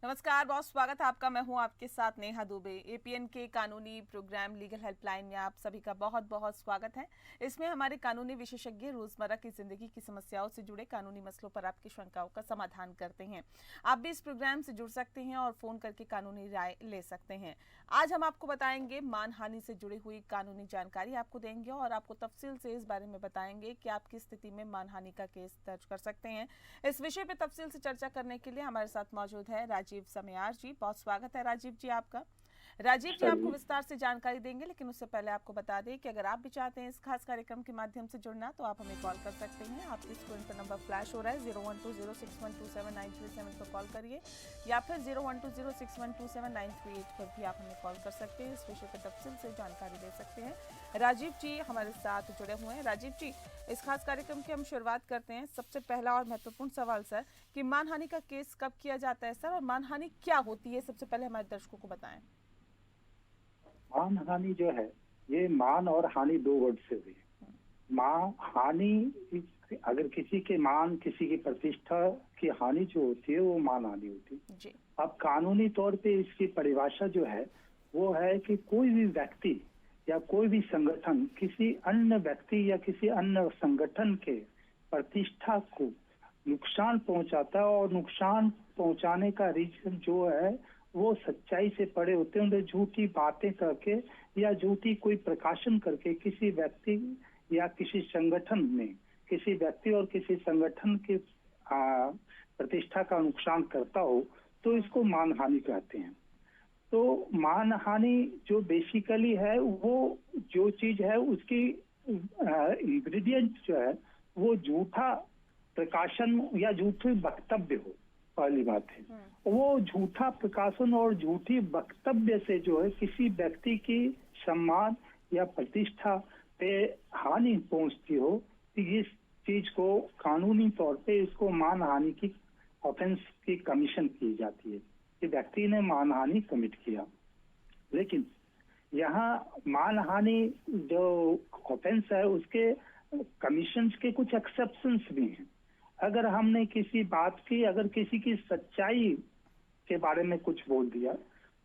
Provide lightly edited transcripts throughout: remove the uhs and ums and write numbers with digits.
नमस्कार, बहुत स्वागत है आपका। मैं हूं आपके साथ नेहा दुबे। एपीएन के कानूनी प्रोग्राम लीगल हेल्पलाइन में आप सभी का बहुत बहुत स्वागत है। इसमें हमारे कानूनी विशेषज्ञ रोजमर्रा की जिंदगी की समस्याओं से जुड़े कानूनी मसलों पर आपकी शंकाओं का समाधान करते हैं। आप भी इस प्रोग्राम से जुड़ सकते हैं और फोन करके कानूनी राय ले सकते हैं। आज हम आपको बताएंगे मानहानि से जुड़ी हुई कानूनी जानकारी आपको देंगे और आपको तफसील से इस बारे में बताएंगे कि आप किस स्थिति में मानहानि का केस दर्ज कर सकते हैं। इस विषय पर तफसील से चर्चा करने के लिए हमारे साथ मौजूद है राजीव समयार जी। बहुत स्वागत है राजीव जी आपका। राजीव जी आपको विस्तार से जानकारी देंगे, लेकिन उससे पहले आपको बता दें कि अगर आप भी चाहते हैं इस खास कार्यक्रम के माध्यम से जुड़ना तो आप हमें कॉल कर सकते हैं। आपकी स्क्रीन पर नंबर फ्लैश हो रहा है 0120612793 पर कॉल करिए या फिर 0120612793 पर भी आप हमें कॉल कर सकते हैं। इस विषय पर तफसील से जानकारी ले सकते हैं। राजीव जी हमारे साथ जुड़े हुए हैं। राजीव जी, इस खास कार्यक्रम की हम शुरुआत करते हैं। सबसे पहला और महत्वपूर्ण सवाल सर कि मानहानि का केस कब किया जाता है सर, और मानहानि क्या होती है, सबसे पहले हमारे दर्शकों को बताएं। मानहानि जो है, ये मान और हानि दो वर्ड से हुई है। हानि, अगर किसी के मान, किसी की प्रतिष्ठा की हानि जो होती है वो मानहानि होती है। अब कानूनी तौर पे इसकी परिभाषा जो है वो है कि कोई भी व्यक्ति या कोई भी संगठन किसी अन्य व्यक्ति या किसी अन्य संगठन के प्रतिष्ठा को नुकसान पहुंचाता है, और नुकसान पहुंचाने का रीजन जो है वो सच्चाई से परे होते हैं। उन्हें झूठी बातें करके या झूठी कोई प्रकाशन करके किसी व्यक्ति या किसी संगठन में किसी व्यक्ति और किसी संगठन के प्रतिष्ठा का नुकसान करता हो तो इसको मानहानि कहते हैं। तो मानहानि जो बेसिकली है वो जो चीज है उसकी इंग्रेडिएंट जो है वो झूठा प्रकाशन या झूठी वक्तव्य हो। पहली बात है वो झूठा प्रकाशन और झूठी वक्तव्य से जो है किसी व्यक्ति की सम्मान या प्रतिष्ठा पे हानि पहुंचती हो, तो इस चीज को कानूनी तौर पे इसको मानहानि की ऑफेंस की कमीशन की जाती है कि व्यक्ति ने मानहानि कमिट किया। लेकिन यहाँ मानहानि जो ऑफेंस है उसके कमीशन के कुछ एक्सेप्शंस भी हैं। अगर हमने किसी बात की, अगर किसी की सच्चाई के बारे में कुछ बोल दिया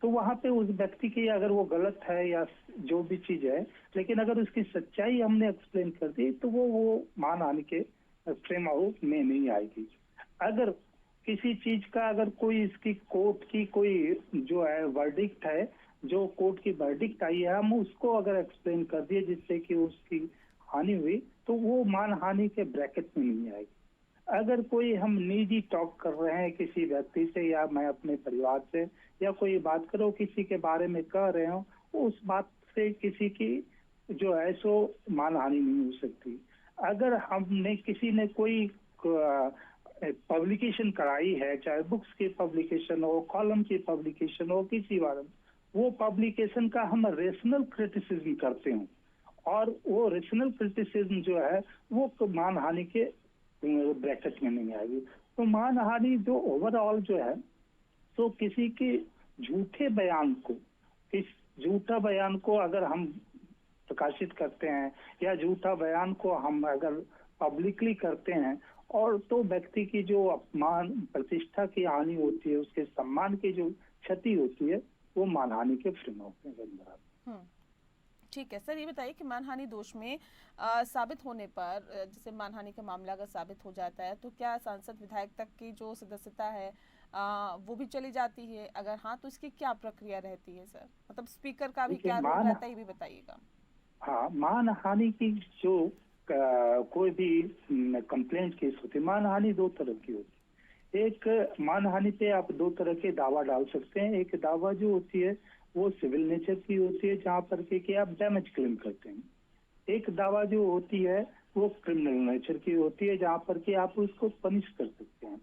तो वहां पे उस व्यक्ति की अगर वो गलत है या जो भी चीज है, लेकिन अगर उसकी सच्चाई हमने एक्सप्लेन कर दी तो वो मानहानि के फ्रेम आउट में नहीं आएगी। अगर किसी चीज का अगर कोई इसकी कोर्ट की कोई जो है वर्डिक्ट है, जो कोर्ट की वर्डिक्ट आई है, हम उसको अगर एक्सप्लेन कर दिए जिससे कि उसकी हानि हुई तो वो मानहानि के ब्रैकेट में नहीं आएगी। अगर कोई हम निजी टॉक कर रहे हैं किसी व्यक्ति से या मैं अपने परिवार से या कोई बात करो किसी के बारे में कह रहे हो, उस बात से किसी की जो है सो मानहानि नहीं हो सकती। अगर हमने किसी ने कोई पब्लिकेशन कराई है, चाहे बुक्स की पब्लिकेशन हो, कॉलम की पब्लिकेशन हो, किसी बारे में वो पब्लिकेशन का हम रेशनल क्रिटिसिज्म करते हैं और वो रेशनल क्रिटिसिज्म जो है वो मानहानि के ब्रैकेट में नहीं आएगी। तो मानहानि जो ओवरऑल जो है तो किसी के झूठे बयान को, किस झूठा बयान को अगर हम प्रकाशित करते हैं या झूठा बयान को हम अगर पब्लिकली करते हैं और तो व्यक्ति की जो अपमान, प्रतिष्ठा की हानि होती है, उसके सम्मान की जो क्षति होती है वो मानहानि के फ्रेमवर्क में अंदर आती है। ठीक है सर, ये बताइए कि मानहानि दोष में साबित होने पर, जैसे मानहानि का मामला अगर साबित हो जाता है तो क्या सांसद विधायक तक की जो सदस्यता है वो भी चली जाती है? अगर हाँ तो इसकी क्या प्रक्रिया रहती है सर? मतलब स्पीकर का भी क्या रोल रहता है, ये भी बताइएगा। हाँ, मानहानि की जो कोई भी कंप्लेंट केस होती है, मानहानि दो तरह की होती है। एक मानहानि पे आप दो तरह के दावा डाल सकते हैं। एक दावा जो होती है वो सिविल नेचर की होती है जहाँ पर कि आप डैमेज क्लेम करते हैं। एक दावा जो होती है वो क्रिमिनल नेचर की होती है जहाँ पर कि आप उसको पनिश कर सकते हैं।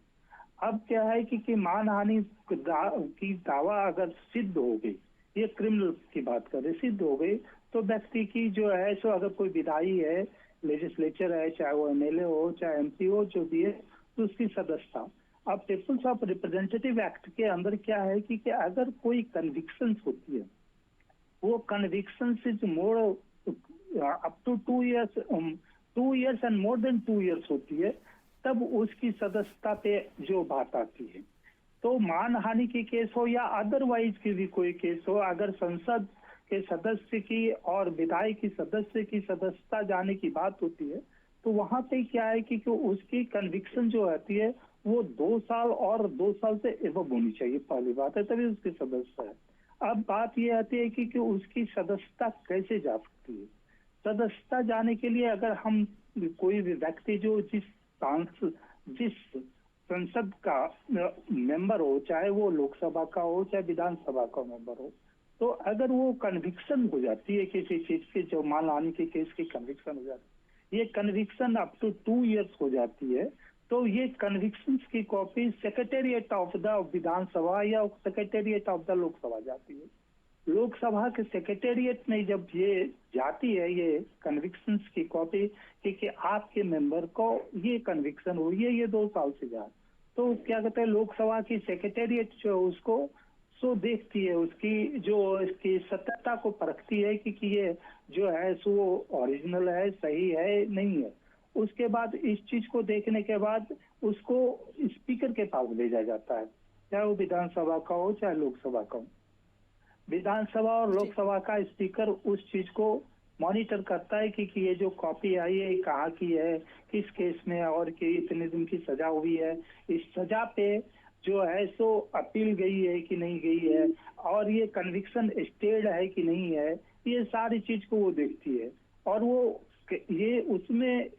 अब क्या है कि मानहानि की दावा अगर सिद्ध हो गई, ये क्रिमिनल की बात कर रहे, सिद्ध हो गई तो व्यक्ति की जो है सो अगर कोई विधायी है, लेजिस्लेचर है, चाहे वो एमएलए हो चाहे एमपी हो, जो भी है, तो उसकी सदस्यता। अब पीपुल्स ऑफ रिप्रेजेंटेटिव एक्ट के अंदर क्या है कि अगर कोई कन्विक्शन होती है, वो conviction is more up to 2 years and more than 2 years होती है, तब उसकी सदस्यता पे जो बात आती है। तो मानहानि की केस हो या अदरवाइज की भी कोई केस हो, अगर संसद के सदस्य की और विधायक की सदस्य की सदस्यता जाने की बात होती है, तो वहां पे क्या है कि उसकी कन्विक्शन जो आती है वो 2 साल और 2 साल से एबव होनी चाहिए, पहली बात है, तभी उसकी सदस्य है। अब बात ये आती है कि उसकी सदस्यता कैसे जा सकती है। सदस्यता जाने के लिए अगर हम कोई भी व्यक्ति जो जिस संसद का मेंबर हो, चाहे वो लोकसभा का हो चाहे विधानसभा का मेंबर हो, तो अगर वो कन्विक्शन हो जाती है किसी चीज की, जो मानहानि के केस की कन्विक्शन हो जाती है, ये कन्विक्शन अप टू 2 इयर्स हो जाती है, तो ये कन्विक्शंस की कॉपी सेक्रेटेरिएट ऑफ द विधानसभा या सेक्रेटेरिएट ऑफ द लोकसभा जाती है। लोकसभा के सेक्रेटेरिएट में जब ये जाती है ये कन्विक्शंस की कॉपी कि आपके मेंबर को ये कन्विक्शन हुई है, ये 2 साल से जा, तो क्या कहते हैं लोकसभा की सेक्रेटेरिएट जो उसको सो देखती है, उसकी जो इसकी सत्यता को परखती है कि ये जो है सो ओरिजिनल है, सही है, नहीं है। उसके बाद इस चीज को देखने के बाद उसको स्पीकर के पास भेजा जाता है, चाहे वो विधानसभा का हो चाहे लोकसभा का हो। विधानसभा और लोकसभा का स्पीकर उस चीज को मॉनिटर करता है कि ये जो कॉपी आई है कहाँ की है, किस केस में, और कि इतने दिन की सजा हुई है, इस सजा पे जो है सो अपील गई है कि नहीं गई है, और ये कन्विक्शन स्टेड है कि नहीं है, ये सारी चीज को वो देखती है। और वो ये उसमें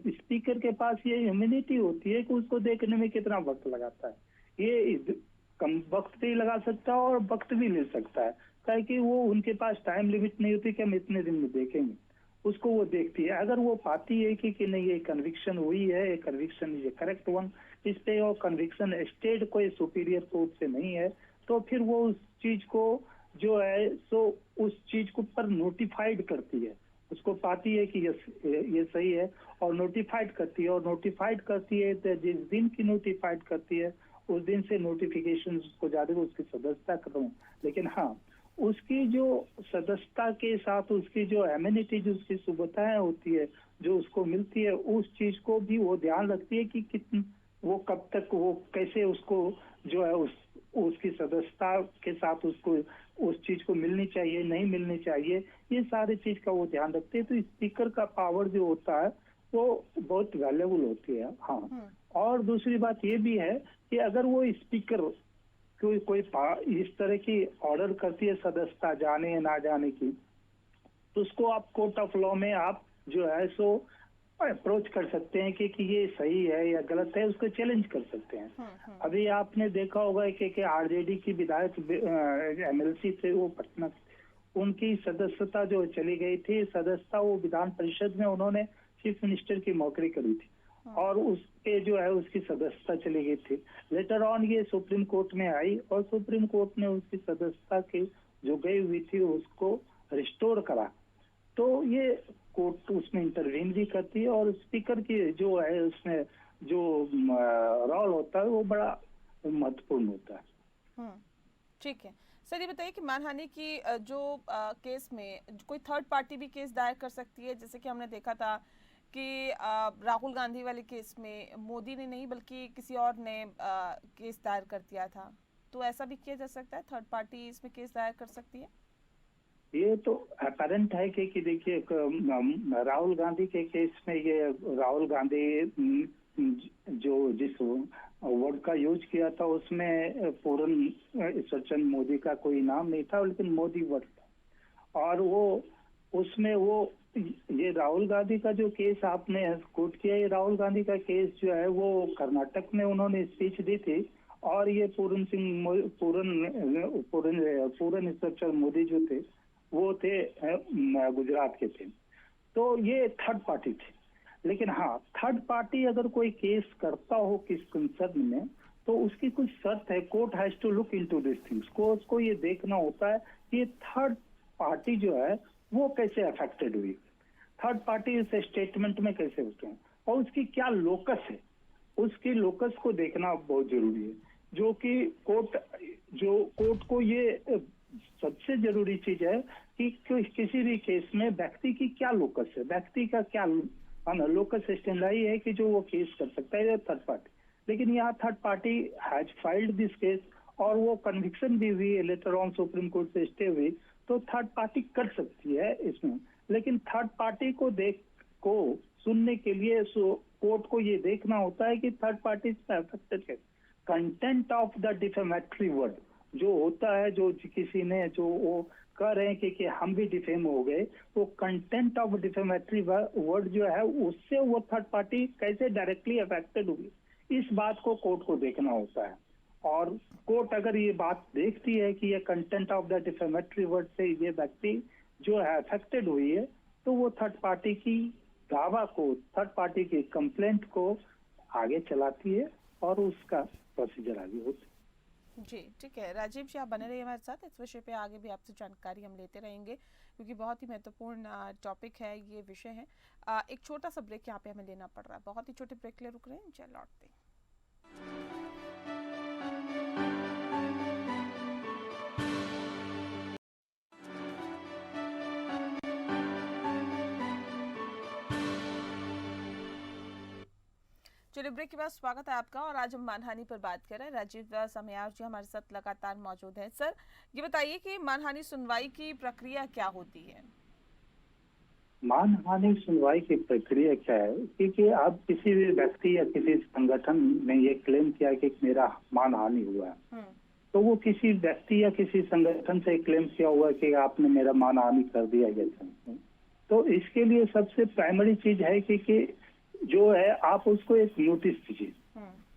स्पीकर के पास ये इम्यूनिटी होती है कि उसको देखने में कितना वक्त लगाता है, ये कम वक्त भी लगा सकता है और वक्त भी ले सकता है, कि वो उनके पास टाइम लिमिट नहीं होती कि हम इतने दिन में देखेंगे, उसको वो देखती है। अगर वो पाती है कि नहीं ये कन्विक्शन हुई है, ये कन्विक्शन इज करेक्ट वन, इस पे और कन्विक्शन स्टेट कोई सुपीरियर कोर्ट से नहीं है, तो फिर वो उस चीज को जो है सो उस चीज को पर नोटिफाइड करती है, उसको पाती है कि ये सही है और नोटिफाइड करती है। और नोटिफाइड करती है तो जिस दिन की नोटिफाइड करती है उस दिन से नोटिफिकेशन उसको जारी उसकी सदस्यता खत्म। लेकिन हाँ, उसकी जो सदस्यता के साथ उसकी जो एम्यूनिटी, जो उसकी सुविधाएं होती है जो उसको मिलती है, उस चीज को भी वो ध्यान रखती है कि कितन वो कब तक, वो कैसे उसको जो है उसकी सदस्यता के साथ उसको उस चीज को मिलनी चाहिए, नहीं मिलनी चाहिए, ये सारी चीज का वो ध्यान रखते हैं। तो स्पीकर का पावर जो होता है वो बहुत वैल्यूबल होती है। हाँ, और दूसरी बात ये भी है कि अगर वो स्पीकर कोई इस तरह की ऑर्डर करती है सदस्यता जाने या ना जाने की, तो उसको आप कोर्ट ऑफ लॉ में आप जो है सो अप्रोच कर सकते हैं कि ये सही है या गलत है, उसको चैलेंज कर सकते हैं। अभी आपने देखा होगा कि आरजेडी की विधायक एमएलसी थे वो पटना, उनकी सदस्यता जो चली गई थी, सदस्यता वो विधान परिषद में उन्होंने चीफ मिनिस्टर की नौकरी करी थी और उसके जो है उसकी सदस्यता चली गई थी। लेटर ऑन ये सुप्रीम कोर्ट में आई और सुप्रीम कोर्ट ने उसकी सदस्यता की जो गई हुई थी उसको रिस्टोर करा। तो ये कोर्ट उसमें इंटरवीन भी करती है और स्पीकर की जो है उसमें जो रोल होता है वो बड़ा महत्वपूर्ण होता है। ठीक है सर, ये बताइए कि मानहानि की जो केस में कोई थर्ड पार्टी भी केस दायर कर सकती है, जैसे कि हमने देखा था कि राहुल गांधी वाले केस में मोदी ने नहीं बल्कि किसी और ने केस दायर कर दिया था, तो ऐसा भी किया जा सकता है, थर्ड पार्टी इसमें केस दायर कर सकती है? ये तो अपैरेंट है कि देखिए राहुल गांधी के केस में ये राहुल गांधी जो जिस वर्ड का यूज किया था उसमें पूर्ण ईश्वरचंद मोदी का कोई नाम नहीं था, लेकिन मोदी वर्ड था। और वो उसमें वो ये राहुल गांधी का जो केस आपने कोट किया, ये राहुल गांधी का केस जो है वो कर्नाटक में उन्होंने स्पीच दी थी और ये पूर्ण ईश्वरचंद मोदी जो थे वो थे गुजरात के थे। तो ये थर्ड पार्टी थे। लेकिन हाँ, थर्ड पार्टी अगर कोई केस करता हो किस कंसर्न में तो उसकी कुछ शर्त है, court has to look into this things को, उसको ये देखना होता है कि थर्ड पार्टी जो है वो कैसे अफेक्टेड हुई, थर्ड पार्टी इस स्टेटमेंट में कैसे होते हैं और उसकी क्या लोकस है, उसकी लोकस को देखना बहुत जरूरी है। जो कि कोर्ट को ये सबसे जरूरी चीज है कि किसी भी केस में व्यक्ति की क्या लोकस है, व्यक्ति का क्या लोकस स्टैंडर्ड है कि जो वो केस कर सकता है थर्ड पार्टी। लेकिन यहाँ third party has filed this case और वो कन्विक्शन भी हुई लेटर ऑन सुप्रीम कोर्ट से स्टे हुई, तो थर्ड पार्टी कर सकती है इसमें। लेकिन थर्ड पार्टी को सुनने के लिए कोर्ट को ये देखना होता है कि थर्ड पार्टी अफेक्टेड है। Content of the defamatory word जो होता है, जो किसी ने जो वो कह रहे हैं कि हम भी डिफेम हो गए, वो कंटेंट ऑफ डिफेमेटरी वर्ड जो है उससे वो थर्ड पार्टी कैसे डायरेक्टली अफेक्टेड हुई, इस बात को कोर्ट को देखना होता है। और कोर्ट अगर ये बात देखती है कि ये content of the defamatory word से ये व्यक्ति जो है अफेक्टेड हुई है, तो वो थर्ड पार्टी की दावा को, थर्ड पार्टी की कंप्लेंट को आगे चलाती है और उसका प्रोसीजर आगे होता है। जी ठीक है, राजीव जी आप बने रहिए हमारे साथ, इस विषय पे आगे भी आपसे जानकारी हम लेते रहेंगे क्योंकि बहुत ही महत्वपूर्ण टॉपिक है, ये विषय है। एक छोटा सा ब्रेक यहाँ पे हमें लेना पड़ रहा है, बहुत ही छोटे ब्रेक के लिए रुक रहे हैं, चल लौटते हैं। चलिए ब्रेक के बाद स्वागत है आपका, और आज हम मानहानि पर बात कर रहे हैं। राजीव समयार जी हमारे साथ लगातार मौजूद हैं। सर ये बताइए कि मानहानि सुनवाई की प्रक्रिया क्या होती है? मानहानि सुनवाई की प्रक्रिया क्या है, क्योंकि अब किसी भी व्यक्ति या किसी संगठन ने ये क्लेम किया कि मेरा मानहानि हुआ है, तो वो किसी व्यक्ति या किसी संगठन से क्लेम किया हुआ कि आपने मेरा मानहानि कर दिया गया। तो इसके लिए सबसे प्राइमरी चीज है कि जो है आप उसको एक नोटिस दीजिए।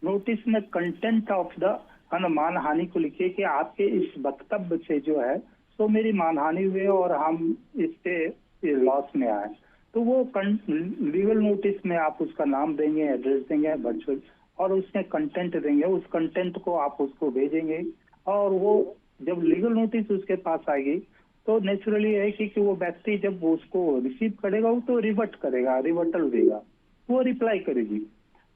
नोटिस में कंटेंट ऑफ द मानहानि को लिखिए कि आपके इस वक्तव्य से जो है तो मेरी मानहानि हुई और हम इससे लॉस में आए। तो वो लीगल नोटिस में आप उसका नाम देंगे, एड्रेस देंगे वर्चुअल, और उसमें कंटेंट देंगे। उस कंटेंट को आप उसको भेजेंगे और वो जब लीगल नोटिस उसके पास आएगी तो नेचुरली है कि वो व्यक्ति जब उसको रिसीव करेगा तो रिवर्ट करेगा, रिवर्टल देगा, वो रिप्लाई करेगी,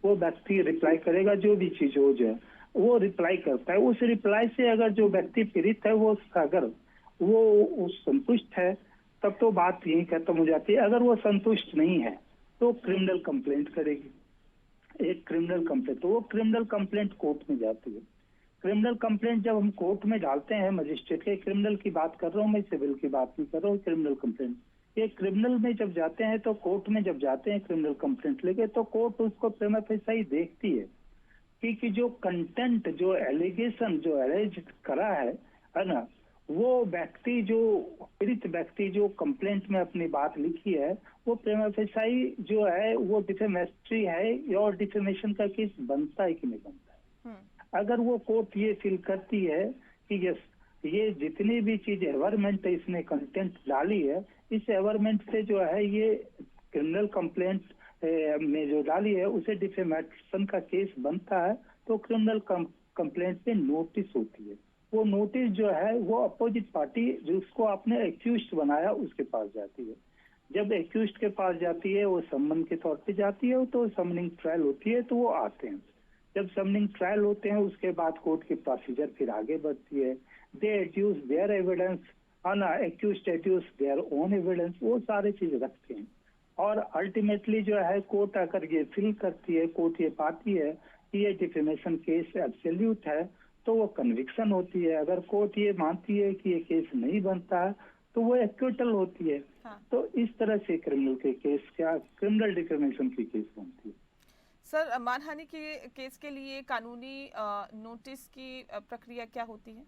वो व्यक्ति रिप्लाई करेगा, जो भी चीज हो जाए वो रिप्लाई करता है। उस रिप्लाई से अगर जो व्यक्ति पीड़ित है वो अगर वो संतुष्ट है तब तो बात यही खत्म हो जाती है। अगर वो संतुष्ट नहीं है तो क्रिमिनल कंप्लेंट करेगी, एक क्रिमिनल कंप्लेंट, तो वो क्रिमिनल कंप्लेंट कोर्ट में जाती है। क्रिमिनल कंप्लेंट जब हम कोर्ट में डालते हैं, मजिस्ट्रेट के, क्रिमिनल की बात कर रहा हूँ मैं, सिविल की बात नहीं कर रहा हूँ, क्रिमिनल कंप्लेंट, ये क्रिमिनल में जब जाते हैं तो कोर्ट में जब जाते हैं क्रिमिनल कंप्लेंट लेके, तो कोर्ट उसको प्रीमा फेसाई देखती है कि जो कंटेंट, जो एलिगेशन जो एरेज करा है ना, वो व्यक्ति जो पीड़ित व्यक्ति जो कंप्लेंट में अपनी बात लिखी है वो प्रीमा फेसाई जो है वो डिफेमेटरी है और डिफेमेशन का केस बनता है कि नहीं बनता है। अगर वो कोर्ट ये फील करती है कि यस ये जितनी भी चीज एवरमेंट इसने कंटेंट डाली है, इस एवरमेंट से जो है ये क्रिमिनल कंप्लेंट में जो डाली है उसे डिफेमेशन का केस बनता है, तो क्रिमिनल कंप्लेंट पे नोटिस होती है। वो नोटिस जो है वो अपोजिट पार्टी जिसको आपने एक्यूज्ड बनाया उसके पास जाती है। जब एक्यूज्ड के पास जाती है वो समन के तौर पे जाती है, तो समनिंग ट्रायल होती है, तो वो आते हैं। जब समनिंग ट्रायल होते हैं उसके बाद कोर्ट की प्रोसीजर फिर आगे बढ़ती है। They adduce their evidence, accused adduce their own evidence, वो सारे चीज रखते हैं। और अल्टीमेटली जो है कोर्ट आकर ये फील करती है, कोर्ट ये पाती है कि ये डिफेमेशन केस एब्सोल्यूट है, तो वो कन्विक्शन होती है। अगर कोर्ट ये मानती है कि ये केस नहीं बनता है तो वो एक्विटल होती है। हाँ। तो इस तरह से क्रिमिनल के केस क्या, क्रिमिनल डिफेमेशन की केस बनती है। सर मानहानि के केस के लिए कानूनी नोटिस की प्रक्रिया क्या होती है?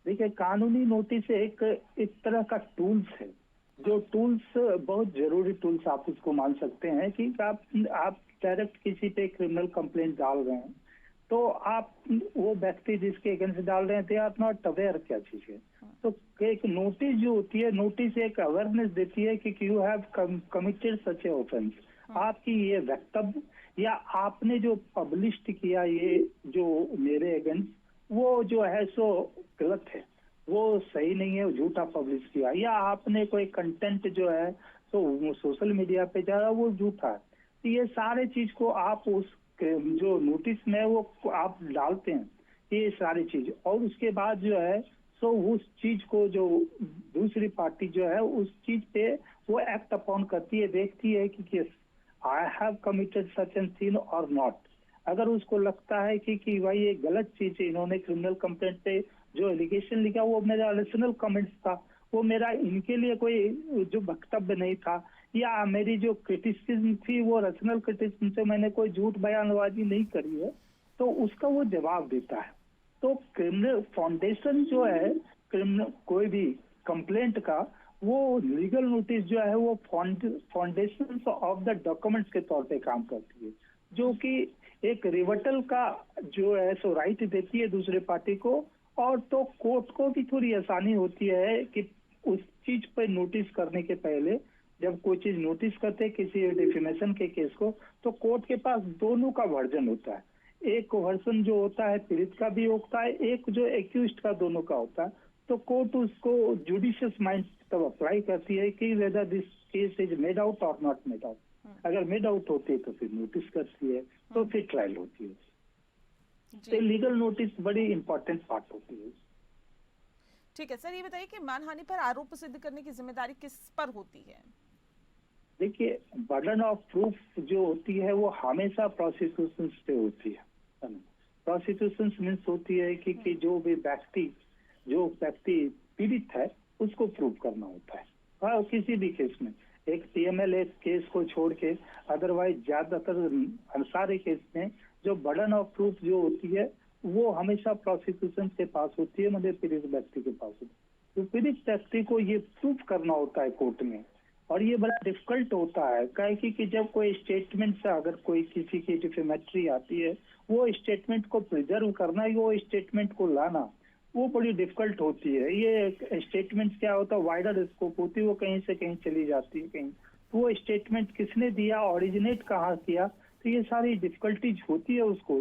देखिए, कानूनी नोटिस एक तरह का टूल्स है, जो टूल्स बहुत जरूरी टूल्स आप उसको मान सकते हैं कि आप डायरेक्ट किसी पे क्रिमिनल कंप्लेंट डाल रहे हैं तो आप वो व्यक्ति जिसके अगेंस्ट डाल रहे हैं दे आर नॉट अवेयर क्या चीज है। तो एक नोटिस जो होती है, नोटिस एक अवेयरनेस देती है कि you have committed such A offence. आपकी ये वक्तव्य या आपने जो पब्लिश किया ये जो मेरे अगेंस्ट, वो जो है सो गलत है, वो सही नहीं है, झूठा पब्लिश किया, या आपने कोई कंटेंट जो है तो सोशल मीडिया पे जा रहा है वो झूठा है। तो ये सारे चीज को आप उस जो नोटिस में वो आप डालते हैं, ये सारी चीज, और उसके बाद जो है सो उस चीज को जो दूसरी पार्टी जो है उस चीज पे वो एक्ट अपॉन करती है, देखती है कि I have committed such and thing और नॉट। अगर उसको लगता है कि भाई ये गलत चीज है, इन्होंने क्रिमिनल कंप्लेंट पे जो एलिगेशन लिखा वो मेरा रेशनल कमेंट्स था, वो मेरा इनके लिए कोई जो वक्तव्य नहीं था, या मेरी जो क्रिटिसिज्म थी वो रेशनल क्रिटिसिज्म से मैंने कोई झूठ बयानबाजी नहीं करी है, तो उसका वो जवाब देता है। तो क्रिमिनल फाउंडेशन जो है क्रिमिनल कोई भी कंप्लेंट का, वो लीगल नोटिस जो है वो फाउंडेशन ऑफ द डॉक्यूमेंट्स के तौर पे काम करती है, जो कि एक रिवर्टल का जो है सो राइट देती है दूसरे पार्टी को, और तो कोर्ट को भी थोड़ी आसानी होती है कि उस चीज पे नोटिस करने के पहले, जब कोई चीज नोटिस करते हैं किसी डिफेमेशन के केस को, तो कोर्ट के पास दोनों का वर्जन होता है। एक वर्जन जो होता है पीड़ित का भी होता है, एक जो एक्यूज्ड का, दोनों का होता है। तो कोर्ट उसको जुडिशियस माइंड तब अप्लाई करती है कि whether this case is made out और नॉट मेड आउट। अगर मेड आउट होती है तो फिर नोटिस करती है, तो फिर ट्रायल होती है। तो लीगल नोटिस बड़ी इंपॉर्टेंट पार्ट होती है। ठीक है सर, ये बताइए कि मानहानि पर आरोप सिद्ध करने की जिम्मेदारी किस पर होती है? देखिए, बर्डन ऑफ प्रूफ जो होती है वो हमेशा प्रोसिक्यूशन पे होती है। प्रोसिक्यूशन मीन्स होती है कि जो व्यक्ति पीड़ित है उसको प्रूव करना होता है। हाँ, किसी भी केस में, एक टीएमएल केस को छोड़ के अदरवाइज ज्यादातर सारे केस में जो बर्डन ऑफ प्रूफ जो होती है वो हमेशा प्रोसिक्यूशन के पास होती है, मतलब पीड़ित व्यक्ति के पास होती है। तो पीड़ित व्यक्ति को ये प्रूफ करना होता है कोर्ट में, और ये बड़ा डिफिकल्ट होता है। काहे कि जब कोई स्टेटमेंट से अगर कोई किसी की डिफेमेटरी आती है, वो स्टेटमेंट को प्रिजर्व करना, वो स्टेटमेंट को लाना, वो बड़ी डिफिकल्ट होती है। ये स्टेटमेंट क्या होता है, वाइडर स्कोप होती है, वो कहीं से कहीं चली जाती है कहीं, तो वो स्टेटमेंट किसने दिया, ओरिजिनेट कहाँ किया, तो ये सारी डिफिकल्टीज होती है उसको।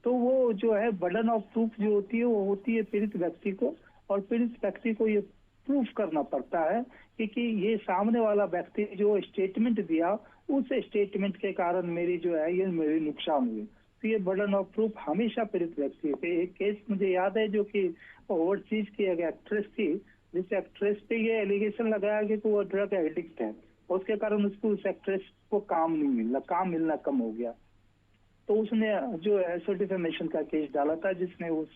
तो वो जो है बर्डन ऑफ प्रूफ जो होती है वो होती है पीड़ित व्यक्ति को, और पीड़ित व्यक्ति को ये प्रूफ करना पड़ता है कि ये सामने वाला व्यक्ति जो स्टेटमेंट दिया, उस स्टेटमेंट के कारण मेरी जो है ये मेरी नुकसान हुई। तो ये बर्डन ऑफ प्रूफ हमेशा पीड़ित व्यक्ति पे। एक केस मुझे याद है जो कि ओवरसीज की एक एक्ट्रेस थी, जिस एक्ट्रेस पे ये एलिगेशन लगाया कि वो ड्रग एडिक्ट है, उसके कारण उसको उस एक्ट्रेस को काम मिलना कम हो गया। तो उसने जो है डिफेमेशन का केस डाला था, जिसने उस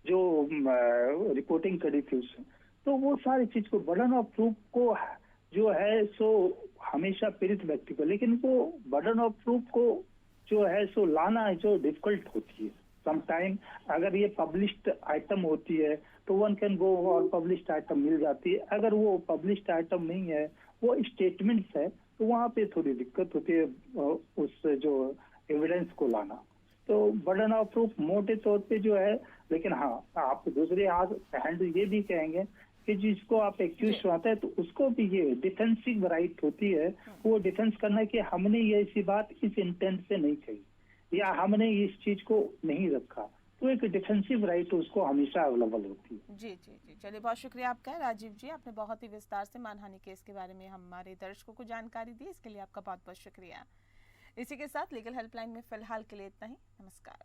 जो रिपोर्टिंग करी थी उसने। तो वो सारी चीज को बर्डन ऑफ प्रूफ को जो है सो हमेशा पीड़ित व्यक्ति को, लेकिन वो बर्डन ऑफ प्रूफ को जो है सो लाना जो डिफिकल्ट होती है समटाइम। अगर ये पब्लिश्ड आइटम होती है तो वन कैन गो और पब्लिश्ड आइटम मिल जाती है। अगर वो पब्लिश्ड आइटम नहीं है, वो स्टेटमेंट्स है, तो वहाँ पे थोड़ी दिक्कत होती है उस जो एविडेंस को लाना। तो बर्डन ऑफ प्रूफ मोटे तौर पे जो है, लेकिन हाँ, आप दूसरे हैंड ये भी कहेंगे कि जिसको आप एक्यूज सुनाते हैं तो उसको भी ये डिफेंसिव राइट होती है, वो डिफेंस करना कि हमने ये ऐसी बात इस इंटेंट से नहीं कही या हमने इस चीज को नहीं रखा, तो एक डिफेंसिव राइट उसको हमेशा अवेलेबल होती है। जी जी जी, चलिए बहुत शुक्रिया आपका राजीव जी, आपने बहुत ही विस्तार से मानहानि केस के बारे में हमारे दर्शकों को जानकारी दी, इसके लिए आपका बहुत बहुत शुक्रिया। इसी के साथ लीगल हेल्पलाइन में फिलहाल के लिए इतना ही। नमस्कार।